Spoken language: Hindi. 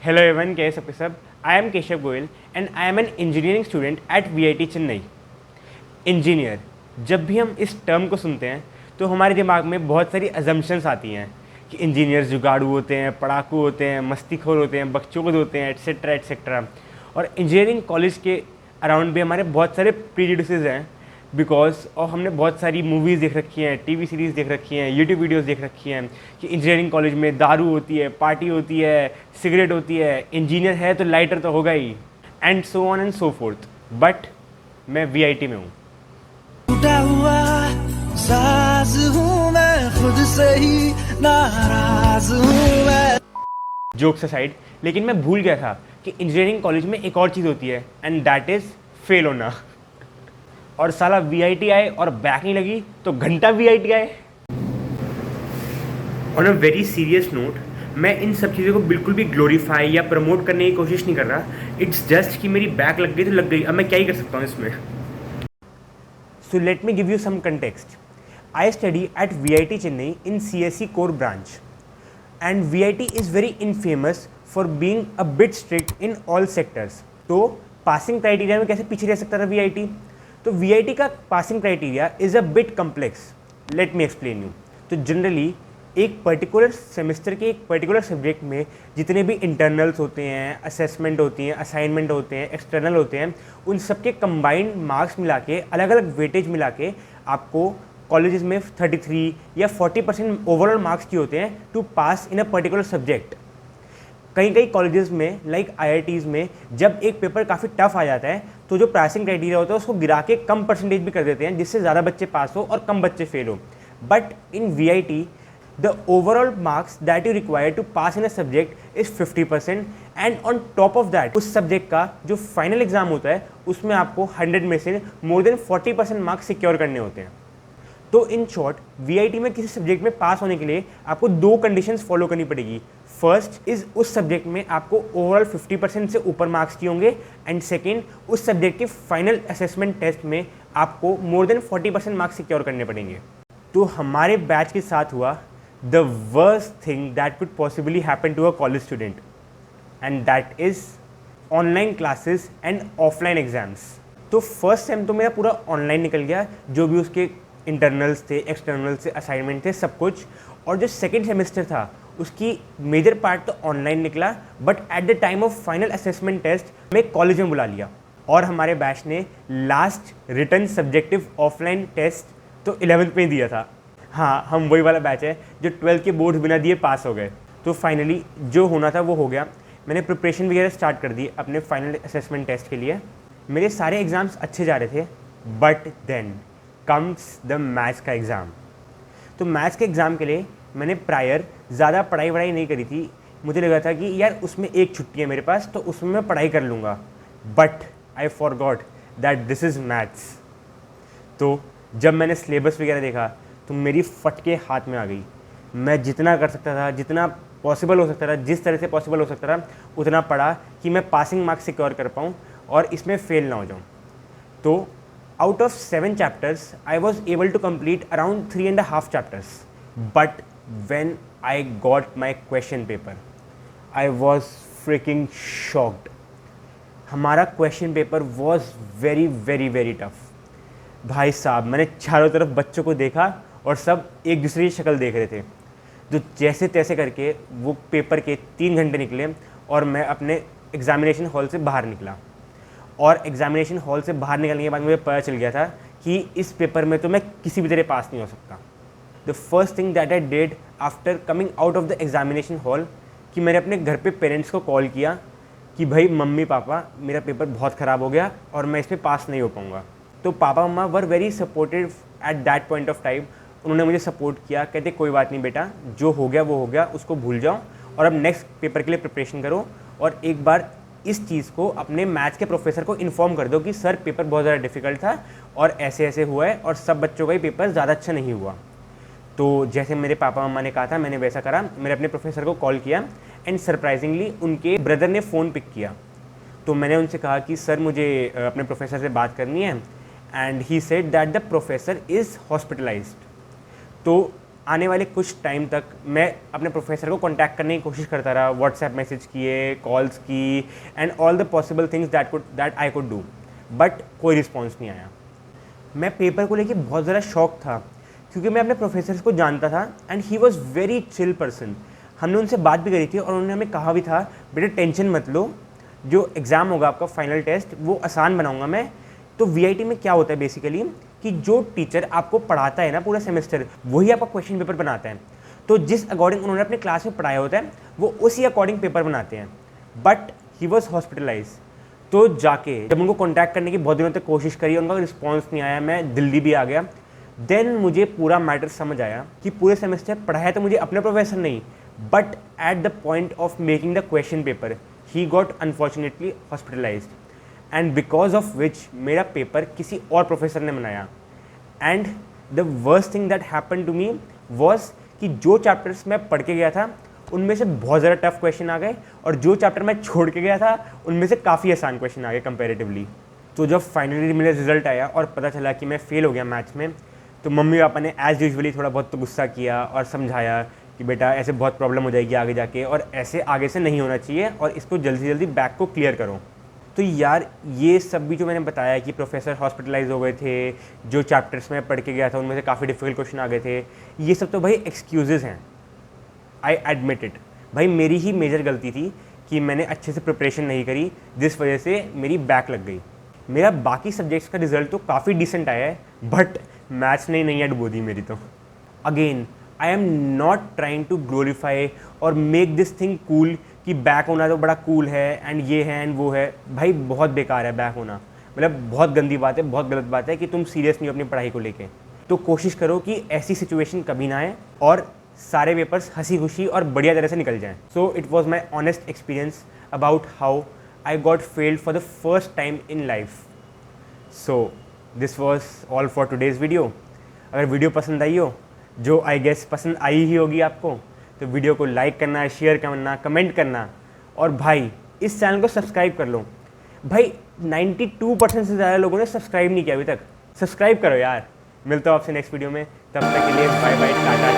Hello everyone, कैसे सब? I am Keshav Goyal and I am an engineering student at VIT Chennai. Engineer, जब भी हम इस टर्म को सुनते हैं तो हमारे दिमाग में बहुत सारी अजम्पशंस आती हैं कि इंजीनियर्स जुगाड़ू होते हैं, पढ़ाकू होते हैं, मस्तीखोर होते हैं, बकचोद होते हैं, एट्सेट्रा एट्सेट्रा। और इंजीनियरिंग कॉलेज के अराउंड भी हमारे बहुत सारे प्रीजुडिसेस हैं बिकॉज और हमने बहुत सारी मूवीज़ देख रखी हैं, टीवी सीरीज़ देख रखी हैं, यूट्यूब वीडियोस देख रखी हैं कि इंजीनियरिंग कॉलेज में दारू होती है, पार्टी होती है, सिगरेट होती है, इंजीनियर है तो लाइटर तो होगा ही, and so on and so forth. But मैं वीआईटी में हूँ। टूटा हुआ साज हूँ मैं, खुद से ही नाराज हूँ मैं। जोक्स असाइड, लेकिन मैं भूल गया था कि इंजीनियरिंग कॉलेज में एक और चीज़ होती है एंड दैट इज़ फेल होना। और साला वीआईटी आए और बैक नहीं लगी तो घंटा वीआईटी आए। On a very serious note, मैं इन सब चीज़ों को बिल्कुल भी ग्लोरीफाई या प्रमोट करने की कोशिश नहीं कर रहा। इट्स जस्ट कि मेरी बैक लग गई तो लग गई, अब मैं क्या ही कर सकता हूँ इसमें। So let me give you some context. I study at VIT Chennai in CSC core branch and VIT is very infamous for being a bit strict in all sectors। तो पासिंग क्राइटेरिया में कैसे पीछे रह सकता था VIT? तो VIT का passing criteria is a bit complex. Let me explain you. तो जनरली एक पर्टिकुलर सेमेस्टर के एक पर्टिकुलर सब्जेक्ट में जितने भी इंटरनल्स होते हैं, असेसमेंट होती हैं, असाइनमेंट होते हैं, एक्सटर्नल होते हैं, उन सबके कंबाइंड मार्क्स मिला के, अलग अलग वेटेज मिला के आपको कॉलेजेस में 33 या 40% ओवरऑल मार्क्स की होते हैं to pass in a particular subject. कई कॉलेजेस में लाइक IITs में जब एक पेपर काफ़ी टफ आ जाता है तो जो पासिंग क्राइटेरिया होता है उसको गिरा के कम परसेंटेज भी कर देते हैं जिससे ज़्यादा बच्चे पास हो और कम बच्चे फेल हो। But in VIT the overall marks that you require to pass in a subject is 50% and on top of that उस सब्जेक्ट का जो फाइनल एग्जाम होता है उसमें आपको 100 में से मोर देन 40% मार्क्स सिक्योर करने होते हैं। तो इन शॉर्ट VIT में किसी सब्जेक्ट में पास होने के लिए आपको दो कंडीशंस फॉलो करनी पड़ेगी। फर्स्ट इज उस सब्जेक्ट में आपको ओवरऑल 50% से ऊपर मार्क्स की होंगे एंड सेकेंड उस सब्जेक्ट के फाइनल असेसमेंट टेस्ट में आपको मोर देन 40% मार्क्स सिक्योर करने पड़ेंगे। तो हमारे बैच के साथ हुआ the worst thing that could possibly happen to a college student and that is online classes and offline exams. तो फर्स्ट सेम तो मेरा पूरा ऑनलाइन निकल गया, जो भी उसके इंटरनल्स थे, एक्सटर्नल्स थे, असाइनमेंट थे, सब कुछ। और जो सेकेंड सेमेस्टर था उसकी मेजर पार्ट तो ऑनलाइन निकला, but at the time of final assessment test में कॉलेज में बुला लिया और हमारे बैच ने last written subjective offline test तो 11th में ही दिया था। हाँ, हम वही वाला बैच है जो 12th के बोर्ड्स बिना दिए पास हो गए। तो फाइनली जो होना था वो हो गया। मैंने प्रिपरेशन वगैरह स्टार्ट कर दी अपने फाइनल असेसमेंट टेस्ट के लिए। मेरे सारे एग्ज़ाम्स अच्छे जा रहे थे, but then comes the maths का एग्ज़ाम। तो मैथ्स के एग्ज़ाम के लिए मैंने प्रायर ज़्यादा पढ़ाई नहीं करी थी। मुझे लगा था कि यार उसमें एक छुट्टी है मेरे पास तो उसमें मैं पढ़ाई कर लूँगा, but I forgot that this is maths. तो जब मैंने सिलेबस वगैरह देखा तो मेरी फटके हाथ में आ गई। मैं जितना कर सकता था, जितना पॉसिबल हो सकता था, जिस तरह से पॉसिबल हो सकता था उतना पढ़ा कि मैं पासिंग मार्क्स सिक्योर कर पाऊँ और इसमें फेल ना हो जाऊँ। तो out of 7 chapters, I was able to complete around 3.5 chapters. But when I got my question paper, I was freaking shocked. हमारा question paper was very very very tough. भाई साहब, मैंने चारों तरफ बच्चों को देखा और सब एक दूसरे की शक्ल देख रहे थे। जो जैसे तैसे करके वो पेपर के 3 घंटे निकले और मैं अपने एग्जामिनेशन हॉल से बाहर निकला। और एग्जामिनेशन हॉल से बाहर निकलने के बाद मुझे पता चल गया था कि इस पेपर में तो मैं किसी भी तरह पास नहीं हो सकता। The first thing that I did after coming out of the examination hall कि मैंने अपने घर पे पेरेंट्स को कॉल किया कि भाई मम्मी पापा, मेरा पेपर बहुत ख़राब हो गया और मैं इस पर पास नहीं हो पाऊँगा। तो पापा मम्मा were very supportive at that point of time. उन्होंने मुझे सपोर्ट किया, कहते कोई बात नहीं बेटा, जो हो गया वो हो गया, उसको भूल जाओ और अब नेक्स्ट पेपर के लिए प्रिपरेशन करो और एक बार इस चीज़ को अपने मैथ्स के प्रोफेसर को इन्फॉर्म कर दो कि सर पेपर बहुत ज़्यादा डिफिकल्ट था और ऐसे ऐसे हुआ है और सब बच्चों का ही पेपर ज़्यादा अच्छा नहीं हुआ। तो जैसे मेरे पापा मम्मा ने कहा था मैंने वैसा करा। मैंने अपने प्रोफेसर को कॉल किया एंड सरप्राइजिंगली उनके ब्रदर ने फ़ोन पिक किया। तो मैंने उनसे कहा कि सर मुझे अपने प्रोफेसर से बात करनी है and he said that the professor is hospitalised. तो आने वाले कुछ टाइम तक मैं अपने प्रोफेसर को कांटेक्ट करने की कोशिश करता रहा, व्हाट्सएप मैसेज किए, कॉल्स की and all the possible things that I could do, but कोई रिस्पॉन्स नहीं आया। मैं पेपर को लेके बहुत ज़्यादा शॉक था क्योंकि मैं अपने प्रोफेसर को जानता था and he was very chill person. हमने उनसे बात भी करी थी और उन्होंने हमें कहा भी था, बेटा टेंशन मत लो, जो एग्ज़ाम होगा आपका फाइनल टेस्ट वो आसान बनाऊंगा मैं। तो वीआईटी में क्या होता है बेसिकली कि जो टीचर आपको पढ़ाता है ना पूरा सेमेस्टर, वही आपका क्वेश्चन पेपर बनाता है। तो जिस अकॉर्डिंग उन्होंने अपने क्लास में पढ़ाया होता है वो उसी अकॉर्डिंग पेपर बनाते हैं। But he was hospitalize. तो जाके जब उनको कॉन्टैक्ट करने की बहुत दिनों तक कोशिश करी, उनका रिस्पॉन्स नहीं आया, मैं दिल्ली भी आ गया। देन मुझे पूरा मैटर समझ आया कि पूरे सेमेस्टर पढ़ाया तो मुझे अपने प्रोफेसर नहीं, but at the point of making the question paper he got unfortunately hospitalized, and because of which मेरा पेपर किसी और प्रोफेसर ने बनाया। And the worst thing that happen to me was कि जो चैप्टर्स मैं पढ़ के गया था उनमें से बहुत ज़्यादा टफ क्वेश्चन आ गए और जो चैप्टर मैं छोड़ के गया था उनमें से काफ़ी आसान क्वेश्चन आ गए कंपेरेटिवली। तो जब फाइनली मेरा रिजल्ट आया और पता चला कि मैं फ़ेल हो गया मैथ्स में, तो मम्मी पापा ने एज़ यूजुअली थोड़ा बहुत तो गुस्सा किया और समझाया कि बेटा ऐसे बहुत प्रॉब्लम हो जाएगी आगे जाके और ऐसे आगे से नहीं होना चाहिए और इसको जल्दी से जल्दी बैक को क्लियर करो। तो यार ये सब भी जो मैंने बताया कि प्रोफेसर हॉस्पिटलाइज हो गए थे, जो चैप्टर्स में पढ़ के गया था उनमें से काफ़ी डिफिकल्ट क्वेश्चन आ गए थे, ये सब तो भाई एक्सक्यूज़ेज़ हैं। आई एडमिट इट, भाई मेरी ही मेजर गलती थी कि मैंने अच्छे से प्रिपरेशन नहीं करी, जिस वजह से मेरी बैक लग गई। मेरा बाकी सब्जेक्ट्स का रिजल्ट तो काफ़ी डिसेंट आया है, बट मैथ्स ने नैया डुबो दी मेरी। तो again I am not trying to glorify और मेक दिस थिंग कूल कि बैक होना तो बड़ा कूल है एंड ये है एंड वो है। भाई बहुत बेकार है बैक होना, मतलब बहुत गंदी बात है, बहुत गलत बात है कि तुम सीरियस नहीं हो अपनी पढ़ाई को लेके। तो कोशिश करो कि ऐसी सिचुएशन कभी ना आए और सारे पेपर्स हंसी खुशी और बढ़िया तरह से निकल जाएं। So it was my honest experience about how I got failed for the first time in life. So this was all for today's video. अगर वीडियो पसंद आई हो, जो आई गेस पसंद आई ही होगी आपको, तो वीडियो को लाइक करना, शेयर करना, कमेंट करना और भाई इस चैनल को सब्सक्राइब कर लो। भाई 92% से ज़्यादा लोगों ने सब्सक्राइब नहीं किया अभी तक। सब्सक्राइब करो यार। मिलता हूँ आपसे नेक्स्ट वीडियो में, तब तक के लिए बाय बाय, टाटा।